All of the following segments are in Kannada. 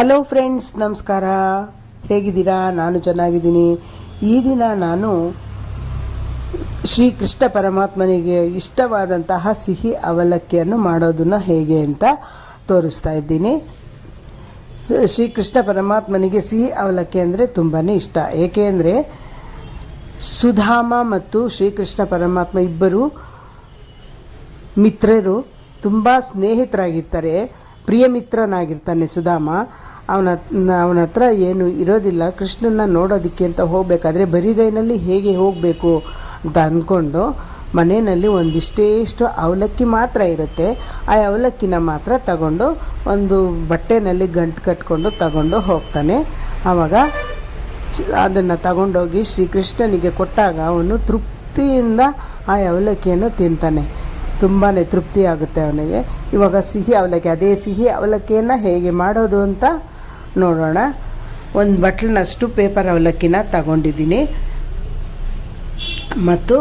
ಹಲೋ ಫ್ರೆಂಡ್ಸ್, ನಮಸ್ಕಾರ. ಹೇಗಿದ್ದೀರಾ? ನಾನು ಚೆನ್ನಾಗಿದ್ದೀನಿ. ಈ ದಿನ ನಾನು ಶ್ರೀಕೃಷ್ಣ ಪರಮಾತ್ಮನಿಗೆ ಇಷ್ಟವಾದಂತಹ ಸಿಹಿ ಅವಲಕ್ಕಿಯನ್ನು ಮಾಡೋದನ್ನು ಹೇಗೆ ಅಂತ ತೋರಿಸ್ತಾ ಇದ್ದೀನಿ. ಶ್ರೀಕೃಷ್ಣ ಪರಮಾತ್ಮನಿಗೆ ಸಿಹಿ ಅವಲಕ್ಕಿ ಅಂದರೆ ತುಂಬಾ ಇಷ್ಟ. ಏಕೆ ಅಂದರೆ ಸುಧಾಮ ಮತ್ತು ಶ್ರೀಕೃಷ್ಣ ಪರಮಾತ್ಮ ಇಬ್ಬರು ತುಂಬ ಸ್ನೇಹಿತರಾಗಿರ್ತಾರೆ. ಪ್ರಿಯ ಮಿತ್ರನಾಗಿರ್ತಾನೆ ಸುಧಾಮ. ಅವನ ಹತ್ರ ಏನು ಇರೋದಿಲ್ಲ. ಕೃಷ್ಣನ ನೋಡೋದಕ್ಕೆ ಅಂತ ಹೋಗಬೇಕಾದ್ರೆ ಬರಿಗೈನಲ್ಲಿ ಹೇಗೆ ಹೋಗಬೇಕು ಅಂತ ಅಂದ್ಕೊಂಡು ಮನೆಯಲ್ಲಿ ಒಂದಿಷ್ಟೇಷ್ಟು ಅವಲಕ್ಕಿ ಮಾತ್ರ ಇರುತ್ತೆ. ಆ ಅವಲಕ್ಕಿನ ಮಾತ್ರ ತಗೊಂಡು ಒಂದು ಬಟ್ಟೆನಲ್ಲಿ ಗಂಟು ಕಟ್ಕೊಂಡು ತಗೊಂಡು ಹೋಗ್ತಾನೆ. ಆವಾಗ ಅದನ್ನು ತಗೊಂಡೋಗಿ ಶ್ರೀಕೃಷ್ಣನಿಗೆ ಕೊಟ್ಟಾಗ ಅವನು ತೃಪ್ತಿಯಿಂದ ಆ ಅವಲಕ್ಕಿಯನ್ನು ತಿಂತಾನೆ. ತುಂಬಾ ತೃಪ್ತಿ ಆಗುತ್ತೆ ಅವನಿಗೆ. ಇವಾಗ ಸಿಹಿ ಅವಲಕ್ಕಿ, ಅದೇ ಸಿಹಿ ಅವಲಕ್ಕಿಯನ್ನು ಹೇಗೆ ಮಾಡೋದು ಅಂತ ನೋಡೋಣ. ಒಂದು ಬಟ್ಲಿನಷ್ಟು ಪೇಪರ್ ಅವಲಕ್ಕಿನ ತಗೊಂಡಿದ್ದೀನಿ ಮತ್ತು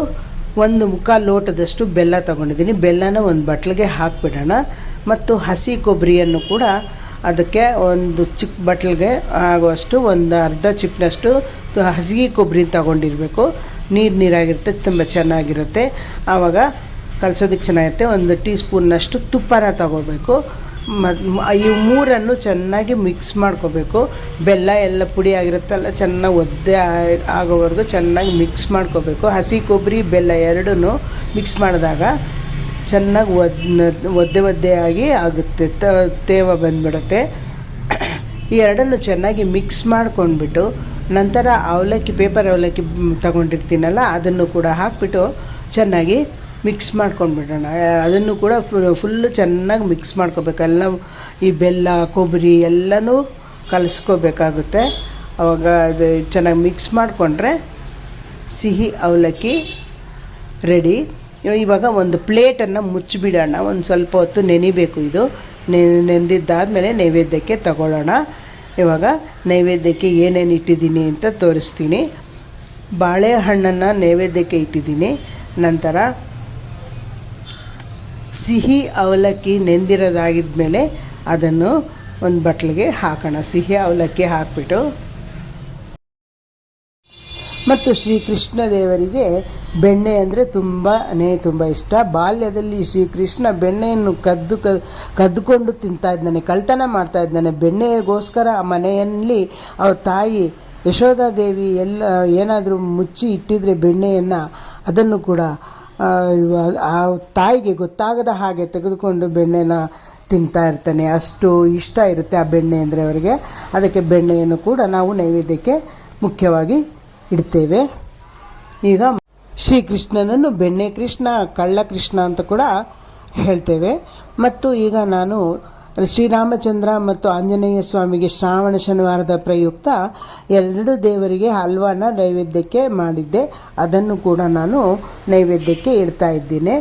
1/4 ಲೋಟದಷ್ಟು ಬೆಲ್ಲ ತಗೊಂಡಿದ್ದೀನಿ. ಬೆಲ್ಲನ ಒಂದು ಬಟ್ಲಿಗೆ ಹಾಕಿಬಿಡೋಣ. ಮತ್ತು ಹಸಿ ಕೊಬ್ಬರಿಯನ್ನು ಕೂಡ ಅದಕ್ಕೆ ಒಂದು ಚಿಕ್ಕ ಬಟ್ಲಿಗೆ ಆಗುವಷ್ಟು ಒಂದು ಅರ್ಧ ಚಿಪ್ನಷ್ಟು ಹಸಿ ಕೊಬ್ಬರಿ ತಗೊಂಡಿರಬೇಕು. ನೀರಾಗಿರುತ್ತೆ, ತುಂಬ ಚೆನ್ನಾಗಿರುತ್ತೆ. ಆವಾಗ ಕಲಸೋದಕ್ಕೆ ಚೆನ್ನಾಗಿರುತ್ತೆ. 1 ಟೀ ಸ್ಪೂನ್ನಷ್ಟು ತುಪ್ಪನ ತಗೋಬೇಕು. ಈ ಮೂರನ್ನು ಚೆನ್ನಾಗಿ ಮಿಕ್ಸ್ ಮಾಡ್ಕೋಬೇಕು. ಬೆಲ್ಲ ಎಲ್ಲ ಪುಡಿ ಆಗಿರುತ್ತಲ್ಲ, ಚೆನ್ನಾಗಿ ಒದ್ದೆ ಆಗೋವರೆಗೂ ಚೆನ್ನಾಗಿ ಮಿಕ್ಸ್ ಮಾಡ್ಕೋಬೇಕು. ಹಸಿ ಕೊಬ್ಬರಿ ಬೆಲ್ಲ ಎರಡೂ ಮಿಕ್ಸ್ ಮಾಡಿದಾಗ ಚೆನ್ನಾಗಿ ಒದ್ದೆ ಆಗುತ್ತೆ, ತೇವ ಬಂದುಬಿಡುತ್ತೆ. ಈ ಎರಡನ್ನು ಚೆನ್ನಾಗಿ ಮಿಕ್ಸ್ ಮಾಡ್ಕೊಂಡ್ಬಿಟ್ಟು ನಂತರ ಅವಲಕ್ಕಿ, ಪೇಪರ್ ಅವಲಕ್ಕಿ ತಗೊಂಡಿರ್ತೀನಲ್ಲ ಅದನ್ನು ಕೂಡ ಹಾಕಿಬಿಟ್ಟು ಚೆನ್ನಾಗಿ ಮಿಕ್ಸ್ ಮಾಡ್ಕೊಂಡ್ಬಿಡೋಣ. ಅದನ್ನು ಕೂಡ ಫುಲ್ಲು ಚೆನ್ನಾಗಿ ಮಿಕ್ಸ್ ಮಾಡ್ಕೋಬೇಕು. ಎಲ್ಲ ಈ ಬೆಲ್ಲ ಕೊಬ್ಬರಿ ಎಲ್ಲನೂ ಕಲಿಸ್ಕೋಬೇಕಾಗುತ್ತೆ. ಆವಾಗ ಅದು ಚೆನ್ನಾಗಿ ಮಿಕ್ಸ್ ಮಾಡಿಕೊಂಡ್ರೆ ಸಿಹಿ ಅವಲಕ್ಕಿ ರೆಡಿ. ಇವಾಗ ಒಂದು ಪ್ಲೇಟನ್ನು ಮುಚ್ಚಿಬಿಡೋಣ. ಒಂದು ಸ್ವಲ್ಪ ಹೊತ್ತು ನೆನಿಬೇಕು. ಇದು ನೆಂದಿದ್ದಾದಮೇಲೆ ನೈವೇದ್ಯಕ್ಕೆ ತಗೊಳ್ಳೋಣ. ಇವಾಗ ನೈವೇದ್ಯಕ್ಕೆ ಏನೇನು ಇಟ್ಟಿದ್ದೀನಿ ಅಂತ ತೋರಿಸ್ತೀನಿ. ಬಾಳೆಹಣ್ಣನ್ನು ನೈವೇದ್ಯಕ್ಕೆ ಇಟ್ಟಿದ್ದೀನಿ. ನಂತರ ಸಿಹಿ ಅವಲಕ್ಕಿ ನೆಂದಿರೋದಾಗಿದ್ಮೇಲೆ ಅದನ್ನು ಒಂದು ಬಟ್ಲಿಗೆ ಹಾಕೋಣ. ಸಿಹಿ ಅವಲಕ್ಕಿ ಹಾಕಿಬಿಟ್ಟು ಮತ್ತು ಶ್ರೀಕೃಷ್ಣ ದೇವರಿಗೆ ಬೆಣ್ಣೆ ಅಂದರೆ ತುಂಬ ಇಷ್ಟ. ಬಾಲ್ಯದಲ್ಲಿ ಶ್ರೀಕೃಷ್ಣ ಬೆಣ್ಣೆಯನ್ನು ಕದ್ದುಕೊಂಡು ತಿಂತಾ ಇದ್ದಾನೆ, ಕಳ್ತನ ಮಾಡ್ತಾ ಇದ್ದಾನೆ. ಬೆಣ್ಣೆಗೋಸ್ಕರ ಆ ಮನೆಯಲ್ಲಿ ಅವ್ರ ತಾಯಿ ಯಶೋಧಾದೇವಿ ಎಲ್ಲ ಏನಾದರೂ ಮುಚ್ಚಿ ಇಟ್ಟಿದ್ರೆ ಬೆಣ್ಣೆಯನ್ನು, ಅದನ್ನು ಕೂಡ ಆ ತಾಯಿಗೆ ಗೊತ್ತಾಗದ ಹಾಗೆ ತೆಗೆದುಕೊಂಡು ಬೆಣ್ಣೆನ ತಿಂತಾ ಇರ್ತಾನೆ. ಅಷ್ಟು ಇಷ್ಟ ಇರುತ್ತೆ ಆ ಬೆಣ್ಣೆ ಅಂದರೆ ಅವರಿಗೆ. ಅದಕ್ಕೆ ಬೆಣ್ಣೆಯನ್ನು ಕೂಡ ನಾವು ನೈವೇದ್ಯಕ್ಕೆ ಮುಖ್ಯವಾಗಿ ಇಡ್ತೇವೆ. ಈಗ ಶ್ರೀಕೃಷ್ಣನನ್ನು ಬೆಣ್ಣೆ ಕೃಷ್ಣ, ಕಳ್ಳ ಕೃಷ್ಣ ಅಂತ ಕೂಡ ಹೇಳ್ತೇವೆ. ಮತ್ತು ಈಗ ನಾನು ಶ್ರೀರಾಮಚಂದ್ರ ಮತ್ತು ಆಂಜನೇಯ ಸ್ವಾಮಿಗೆ ಶ್ರಾವಣ ಶನಿವಾರದ ಪ್ರಯುಕ್ತ 2 ದೇವರಿಗೆ ಹಲ್ವಾನ ನೈವೇದ್ಯಕ್ಕೆ ಮಾಡಿದ್ದೆ. ಅದನ್ನು ಕೂಡ ನಾನು ನೈವೇದ್ಯಕ್ಕೆ ಇಡ್ತಾ ಇದ್ದೇನೆ.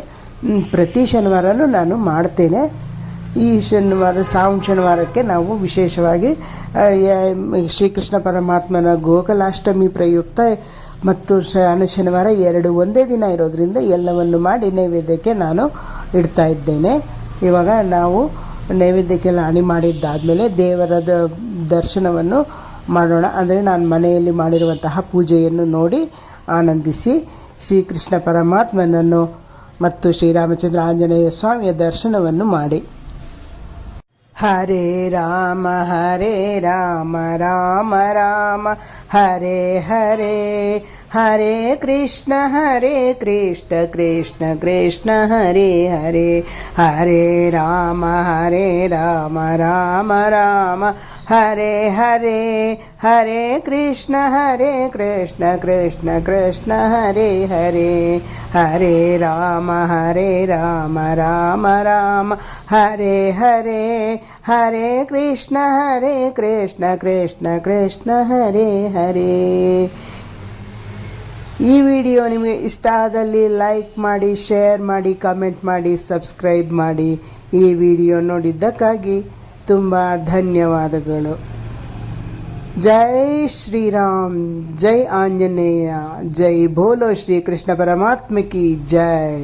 ಪ್ರತಿ ಶನಿವಾರನೂ ನಾನು ಮಾಡ್ತೇನೆ. ಈ ಶನಿವಾರ, ಶ್ರಾವಣ ಶನಿವಾರಕ್ಕೆ ನಾವು ವಿಶೇಷವಾಗಿ ಶ್ರೀಕೃಷ್ಣ ಪರಮಾತ್ಮನ ಗೋಕುಲಾಷ್ಟಮಿ ಪ್ರಯುಕ್ತ ಮತ್ತು ಶ್ರಾವಣ ಶನಿವಾರ 2 ಒಂದೇ ದಿನ ಇರೋದರಿಂದ ಎಲ್ಲವನ್ನು ಮಾಡಿ ನೈವೇದ್ಯಕ್ಕೆ ನಾನು ಇಡ್ತಾ ಇದ್ದೇನೆ. ಇವಾಗ ನಾವು ನೈವೇದ್ಯಕ್ಕೆಲ್ಲ ಅಣಿ ಮಾಡಿದ್ದಾದಮೇಲೆ ದೇವರ ದರ್ಶನವನ್ನು ಮಾಡೋಣ. ಅಂದರೆ ನಾನು ಮನೆಯಲ್ಲಿ ಮಾಡಿರುವಂತಹ ಪೂಜೆಯನ್ನು ನೋಡಿ ಆನಂದಿಸಿ ಶ್ರೀಕೃಷ್ಣ ಪರಮಾತ್ಮನನ್ನು ಮತ್ತು ಶ್ರೀರಾಮಚಂದ್ರ ಆಂಜನೇಯ ಸ್ವಾಮಿಯ ದರ್ಶನವನ್ನು ಮಾಡಿ. ಹರೇ ರಾಮ ರಾಮ ರಾಮ ಹರೇ ಹರೇ, ಹರೇ ಕೃಷ್ಣ ಕೃಷ್ಣ ಕೃಷ್ಣ ಹರೇ ಹರೇ. ಹರೇ ರಾಮ ರಾಮ ರಾಮ ಹರೇ ಹರೇ, ಹರೇ ಕೃಷ್ಣ ಕೃಷ್ಣ ಕೃಷ್ಣ ಹರೇ ಹರೇ. ಹರೇ ರಾಮ ರಾಮ ರಾಮ ಹರೇ ಹರೇ, ಹರೇ ಕೃಷ್ಣ ಕೃಷ್ಣ ಕೃಷ್ಣ ಹರೇ ಹರೇ. ಈ ವಿಡಿಯೋ ನಿಮಗೆ ಇಷ್ಟ ಆದಲ್ಲಿ ಲೈಕ್ ಮಾಡಿ, ಶೇರ್ ಮಾಡಿ, ಕಮೆಂಟ್ ಮಾಡಿ, ಸಬ್ಸ್ಕ್ರೈಬ್ ಮಾಡಿ. ಈ ವಿಡಿಯೋ ನೋಡಿದ್ದಕ್ಕಾಗಿ ತುಂಬ ಧನ್ಯವಾದಗಳು. ಜೈ ಶ್ರೀರಾಮ್, ಜೈ ಆಂಜನೇಯ, ಜೈ ಭೋಲೋ ಶ್ರೀ ಕೃಷ್ಣ ಪರಮಾತ್ಮ ಕಿ ಜೈ.